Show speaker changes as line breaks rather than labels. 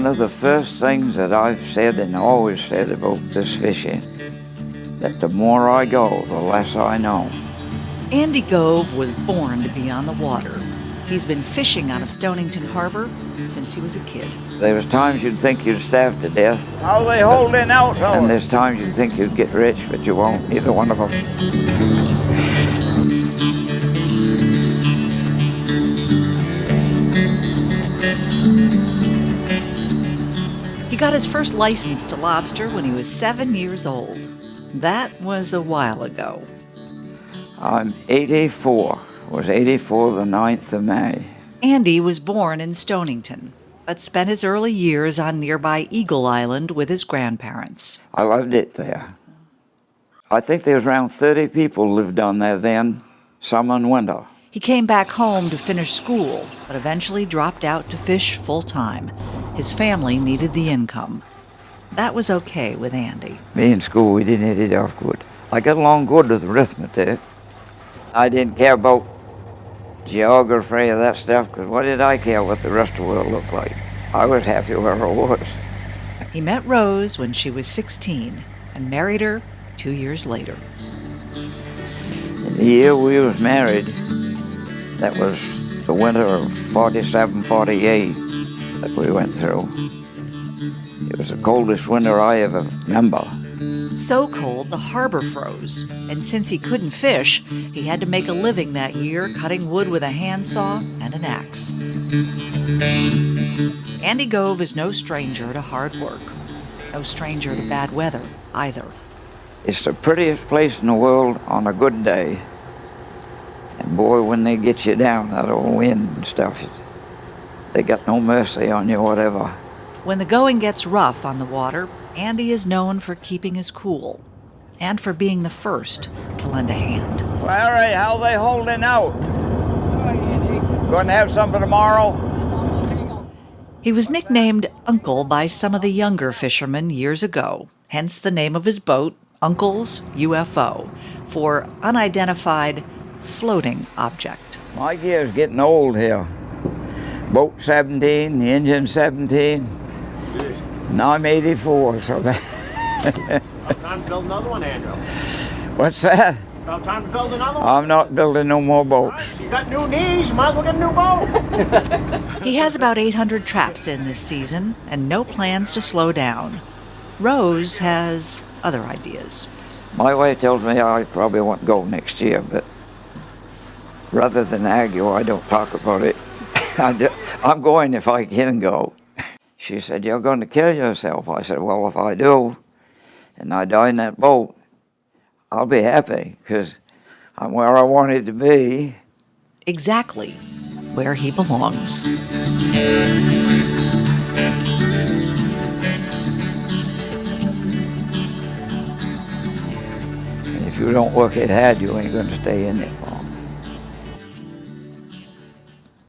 one of the first things that I've said and always said about this fishing, that the more I go, the less I know.
Andy Gove was born to be on the water. He's been fishing out of Stonington Harbor since he was a kid.
There was times you'd think you'd starve to death.
How are they holding out, fellas?
And there's times you'd think you'd get rich, but you won't, either one of them.
He got his first license to lobster when he was 7 years old. That was a while ago.
I'm 84. Was 84 the 9th of May.
Andy was born in Stonington, but spent his early years on nearby Eagle Island with his grandparents.
I loved it there. I think there was around 30 people lived on there then, summer and winter.
He came back home to finish school, but eventually dropped out to fish full-time. His family needed the income. That was okay with Andy.
Me in school, we didn't hit it off good. I got along good with arithmetic. I didn't care about geography or that stuff, because what did I care what the rest of the world looked like? I was happy where I was.
He met Rose when she was 16 and married her 2 years later.
In the year we was married, that was the winter of 47, 48 that we went through. It was the coldest winter I ever remember.
So cold the harbor froze, and since he couldn't fish, he had to make a living that year cutting wood with a handsaw and an axe. Andy Gove is no stranger to hard work. No stranger to bad weather either.
It's the prettiest place in the world on a good day. And boy, when they get you down, that old wind and stuff, they got no mercy on you, whatever.
When the going gets rough on the water, Andy is known for keeping his cool and for being the first to lend a hand.
Larry, how are they holding out? Going to have something tomorrow?
He was nicknamed Uncle by some of the younger fishermen years ago, hence the name of his boat, Uncle's UFO, for unidentified floating object.
My gear's getting old here. Boat 17, the engine 17. Now I'm 84, so that...
About time to build another one, Andrew.
What's that?
About time to build another one.
I'm not building no more boats.
Right, you got new knees, you might as well get a new boat.
He has about 800 traps in this season and no plans to slow down. Rose has other ideas.
My wife tells me I probably won't go next year, but rather than argue, I don't talk about it. I'm going if I can go. She said, "You're going to kill yourself." I said, "Well, if I do, and I die in that boat, I'll be happy, because I'm where I wanted to be."
Exactly where he belongs.
And if you don't work it hard, you ain't going to stay in it.